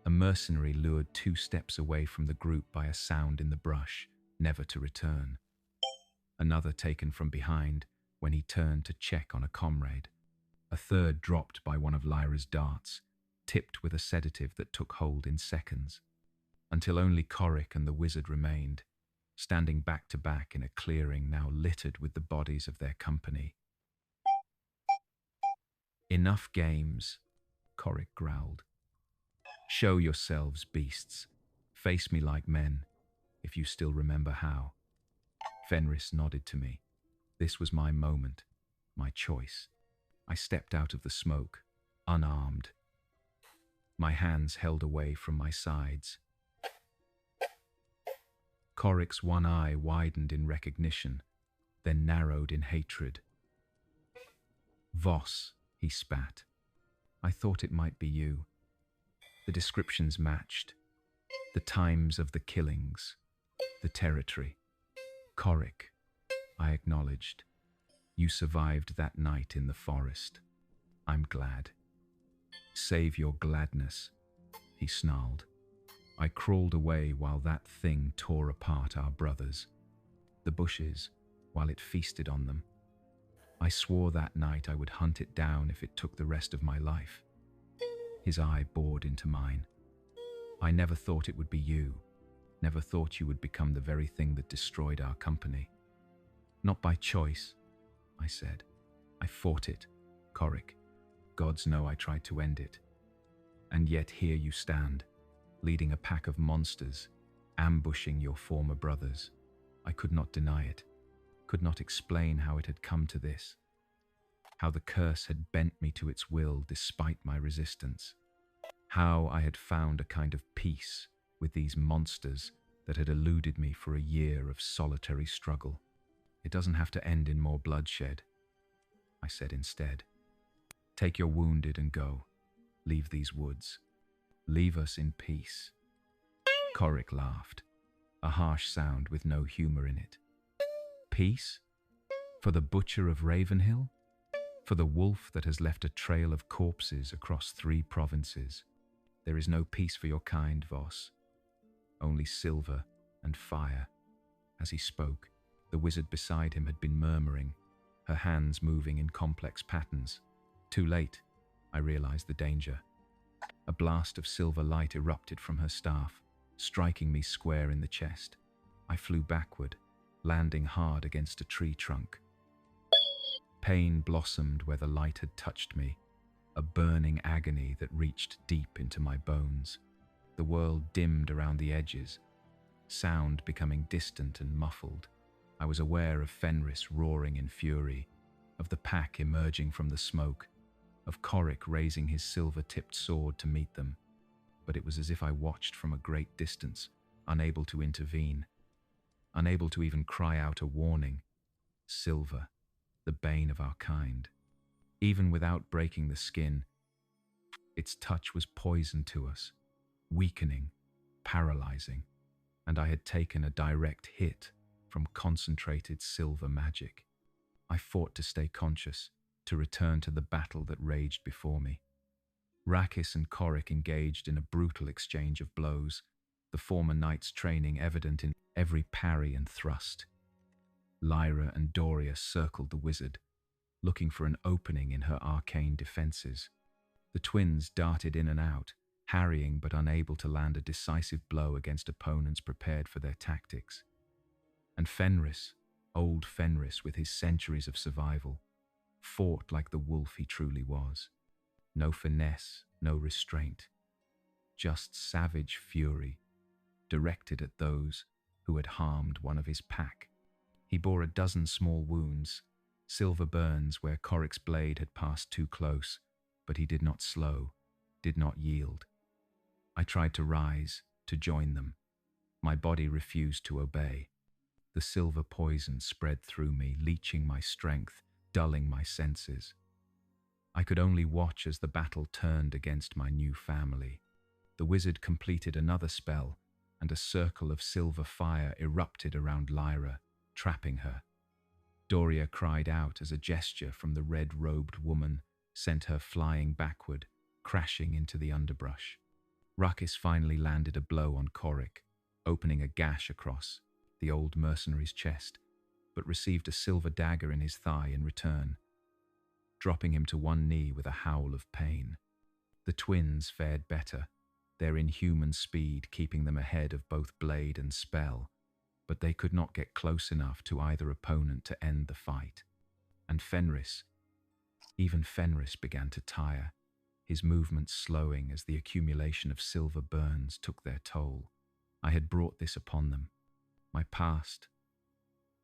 A mercenary lured 2 steps away from the group by a sound in the brush, never to return. Another taken from behind when he turned to check on a comrade. A third dropped by one of Lyra's darts, tipped with a sedative that took hold in seconds, until only Coric and the wizard remained, standing back to back in a clearing now littered with the bodies of their company. "Enough games," Coric growled. "Show yourselves, beasts. Face me like men, if you still remember how." Fenris nodded to me. This was my moment, my choice. I stepped out of the smoke, unarmed. My hands held away from my sides. Coric's one eye widened in recognition, then narrowed in hatred. "Voss," he spat. "I thought it might be you." The descriptions matched. The times of the killings, the territory. "Coric," I acknowledged. "You survived that night in the forest. I'm glad." "Save your gladness," he snarled. I crawled away while that thing tore apart our brothers, the bushes, while it feasted on them. I swore that night I would hunt it down if it took the rest of my life. His eye bored into mine. "I never thought it would be you. Never thought you would become the very thing that destroyed our company." "Not by choice," I said. "I fought it, Coric. Gods know I tried to end it. And yet here you stand, leading a pack of monsters, ambushing your former brothers. I could not deny it, could not explain how it had come to this, how the curse had bent me to its will despite my resistance, how I had found a kind of peace with these monsters that had eluded me for a year of solitary struggle. "It doesn't have to end in more bloodshed," I said instead. "Take your wounded and go. Leave these woods. Leave us in peace." Coric laughed, a harsh sound with no humor in it. "Peace? For the butcher of Ravenhill? For the wolf that has left a trail of corpses across 3 provinces? There is no peace for your kind, Voss. Only silver and fire." As he spoke, the wizard beside him had been murmuring, her hands moving in complex patterns. Too late, I realized the danger. A blast of silver light erupted from her staff, striking me square in the chest. I flew backward, landing hard against a tree trunk. Pain blossomed where the light had touched me, a burning agony that reached deep into my bones. The world dimmed around the edges, sound becoming distant and muffled. I was aware of Fenris roaring in fury, of the pack emerging from the smoke, of Korik raising his silver-tipped sword to meet them. But it was as if I watched from a great distance, unable to intervene, unable to even cry out a warning. Silver, the bane of our kind. Even without breaking the skin, its touch was poison to us, weakening, paralyzing, and I had taken a direct hit from concentrated silver magic. I fought to stay conscious, to return to the battle that raged before me. Rakis and Korik engaged in a brutal exchange of blows, the former knight's training evident in every parry and thrust. Lyra and Doria circled the wizard, looking for an opening in her arcane defenses. The twins darted in and out, harrying but unable to land a decisive blow against opponents prepared for their tactics. And Fenris, old Fenris with his centuries of survival, fought like the wolf he truly was. No finesse, no restraint, just savage fury, directed at those who had harmed one of his pack. He bore a dozen small wounds, silver burns where Korik's blade had passed too close, but he did not slow, did not yield. I tried to rise, to join them. My body refused to obey. The silver poison spread through me, leeching my strength, dulling my senses. I could only watch as the battle turned against my new family. The wizard completed another spell, and a circle of silver fire erupted around Lyra, trapping her. Doria cried out as a gesture from the red-robed woman sent her flying backward, crashing into the underbrush. Rakis finally landed a blow on Korik, opening a gash across the old mercenary's chest, but received a silver dagger in his thigh in return, dropping him to one knee with a howl of pain. The twins fared better, their inhuman speed keeping them ahead of both blade and spell, but they could not get close enough to either opponent to end the fight. And even Fenris began to tire, his movements slowing as the accumulation of silver burns took their toll. I had brought this upon them. My past,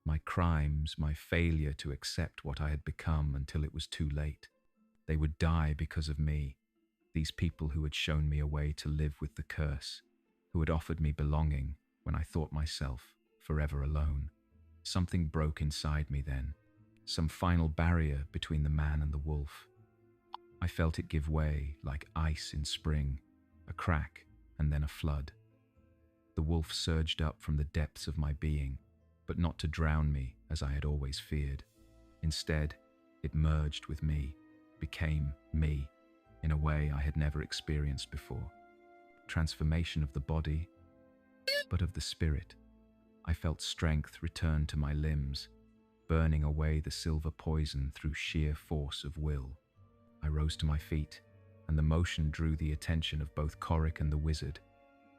my crimes, my failure to accept what I had become until it was too late. They would die because of me, these people who had shown me a way to live with the curse, who had offered me belonging when I thought myself forever alone. Something broke inside me then, some final barrier between the man and the wolf. I felt it give way like ice in spring, a crack and then a flood. The wolf surged up from the depths of my being, but not to drown me as I had always feared. Instead, it merged with me, became me, in a way I had never experienced before. Transformation of the body, but of the spirit. I felt strength return to my limbs, burning away the silver poison through sheer force of will. I rose to my feet, and the motion drew the attention of both Korik and the wizard.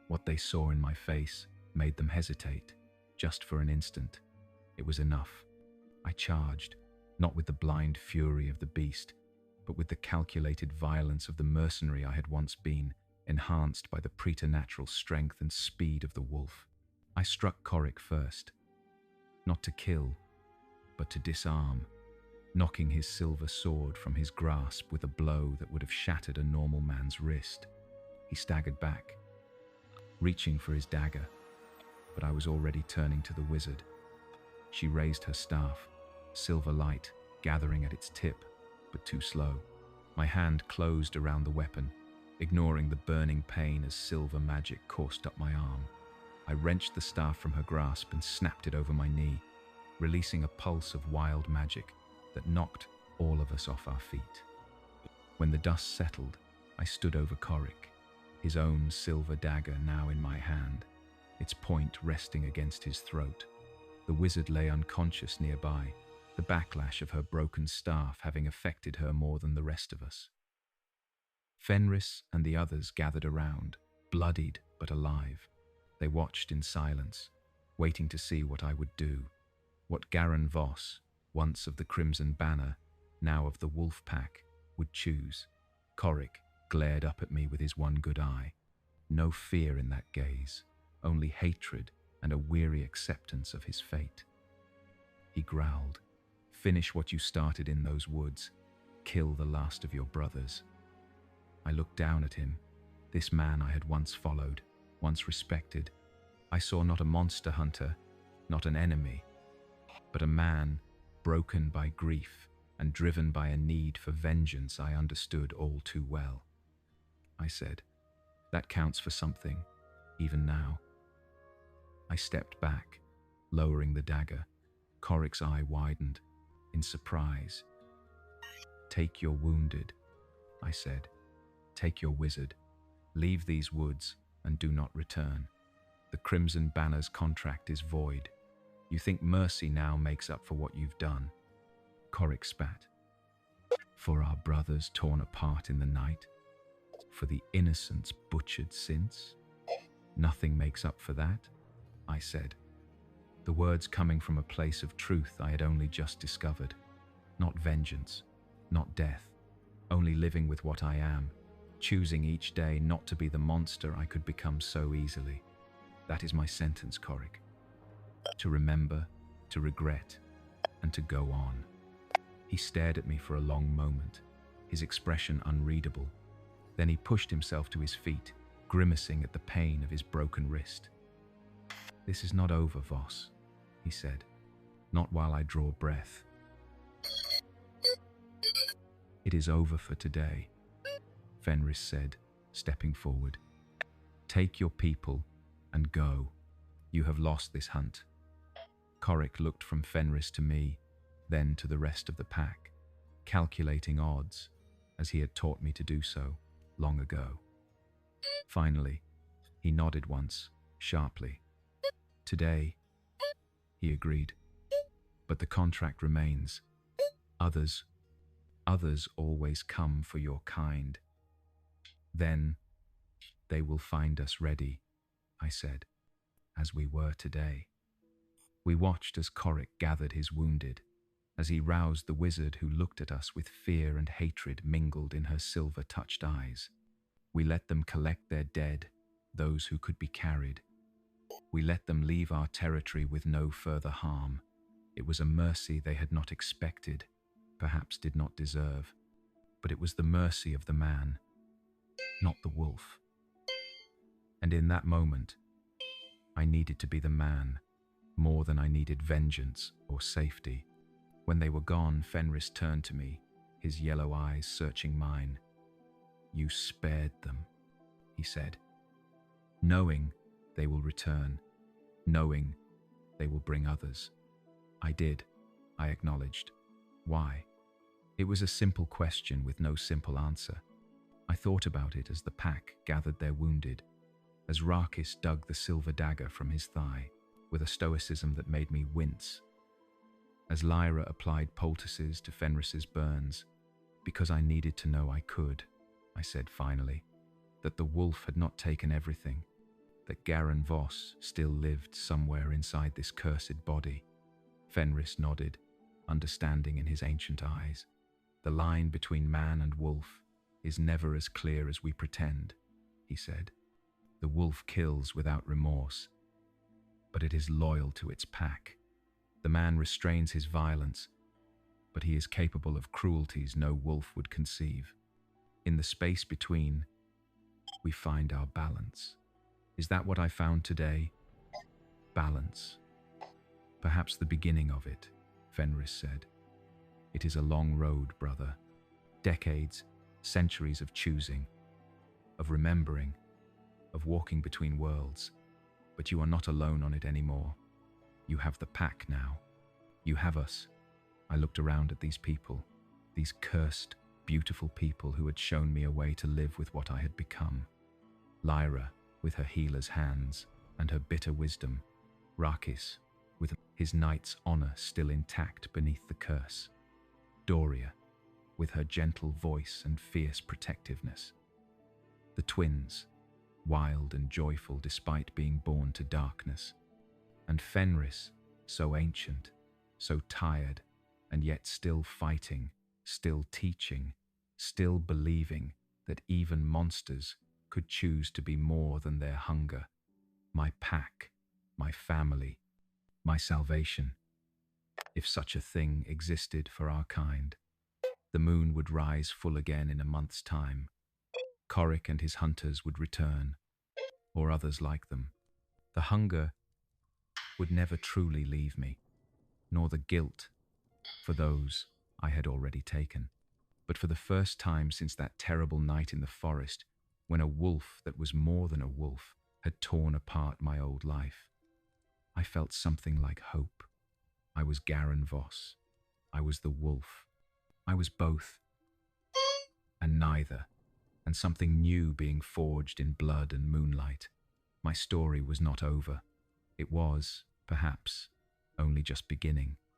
What they saw in my face made them hesitate, just for an instant. It was enough. I charged, not with the blind fury of the beast, but with the calculated violence of the mercenary I had once been, enhanced by the preternatural strength and speed of the wolf. I struck Korik first, not to kill, but to disarm, knocking his silver sword from his grasp with a blow that would have shattered a normal man's wrist. He staggered back, reaching for his dagger, but I was already turning to the wizard. She raised her staff, silver light gathering at its tip, but too slow. My hand closed around the weapon, ignoring the burning pain as silver magic coursed up my arm. I wrenched the staff from her grasp and snapped it over my knee, releasing a pulse of wild magic that knocked all of us off our feet. When the dust settled, I stood over Korik, his own silver dagger now in my hand, its point resting against his throat. The wizard lay unconscious nearby, the backlash of her broken staff having affected her more than the rest of us. Fenris and the others gathered around, bloodied but alive. They watched in silence, waiting to see what I would do, what Garan Voss, once of the Crimson Banner, now of the Wolf Pack, would choose. Korik glared up at me with his one good eye. No fear in that gaze, only hatred and a weary acceptance of his fate. He growled, Finish what you started in those woods. Kill the last of your brothers. I looked down at him, this man I had once followed, once respected. I saw not a monster hunter, not an enemy, but a man broken by grief and driven by a need for vengeance I understood all too well. I said, "That counts for something, even now." I stepped back, lowering the dagger. Corric's eye widened, in surprise. "Take your wounded," I said. "Take your wizard. Leave these woods and do not return. The Crimson Banner's contract is void. You think mercy now makes up for what you've done." Corric spat. "For our brothers torn apart in the night? For the innocents butchered since? Nothing makes up for that," I said. The words coming from a place of truth I had only just discovered. Not vengeance, not death, only living with what I am, choosing each day not to be the monster I could become so easily. That is my sentence, Corric. To remember, to regret, and to go on. He stared at me for a long moment, his expression unreadable. Then he pushed himself to his feet, grimacing at the pain of his broken wrist. "This is not over, Voss," he said. "Not while I draw breath." "It is over for today," Fenris said, stepping forward. "Take your people and go. You have lost this hunt." Corric looked from Fenris to me, then to the rest of the pack, calculating odds, as he had taught me to do so long ago. Finally, he nodded once, sharply. "Today," he agreed. "But the contract remains. Others always come for your kind. Then they will find us ready," I said, "as we were today." We watched as Corric gathered his wounded, as he roused the wizard who looked at us with fear and hatred mingled in her silver-touched eyes. We let them collect their dead, those who could be carried. We let them leave our territory with no further harm. It was a mercy they had not expected, perhaps did not deserve, but it was the mercy of the man, not the wolf. And in that moment, I needed to be the man, more than I needed vengeance or safety. When they were gone, Fenris turned to me, his yellow eyes searching mine. "You spared them," he said, "knowing they will return, knowing they will bring others." "I did," I acknowledged. "Why?" It was a simple question with no simple answer. I thought about it as the pack gathered their wounded, as Rakis dug the silver dagger from his thigh, with a stoicism that made me wince. As Lyra applied poultices to Fenris's burns, because I needed to know I could, I said finally, that the wolf had not taken everything, that Garin Voss still lived somewhere inside this cursed body. Fenris nodded, understanding in his ancient eyes. "The line between man and wolf is never as clear as we pretend," he said. "The wolf kills without remorse, but it is loyal to its pack. The man restrains his violence, but he is capable of cruelties no wolf would conceive. In the space between, we find our balance. Is that what I found today? Balance. Perhaps the beginning of it," Fenris said. "It is a long road, brother. Decades, centuries of choosing, of remembering, of walking between worlds. But you are not alone on it anymore. You have the pack now. You have us." I looked around at these people, these cursed, beautiful people who had shown me a way to live with what I had become. Lyra, with her healer's hands and her bitter wisdom. Rakis, with his knight's honor still intact beneath the curse. Doria, with her gentle voice and fierce protectiveness. The twins, wild and joyful despite being born to darkness. And Fenris, so ancient, so tired, and yet still fighting, still teaching, still believing that even monsters could choose to be more than their hunger. My pack, my family, my salvation. if such a thing existed for our kind. The moon would rise full again in a month's time. Coric and his hunters would return, or others like them. The hunger would never truly leave me, nor the guilt for those I had already taken. But for the first time since that terrible night in the forest, when a wolf that was more than a wolf had torn apart my old life, I felt something like hope. I was Garen Voss. I was the wolf. I was both and neither, and something new being forged in blood and moonlight. My story was not over. It was, perhaps, only just beginning.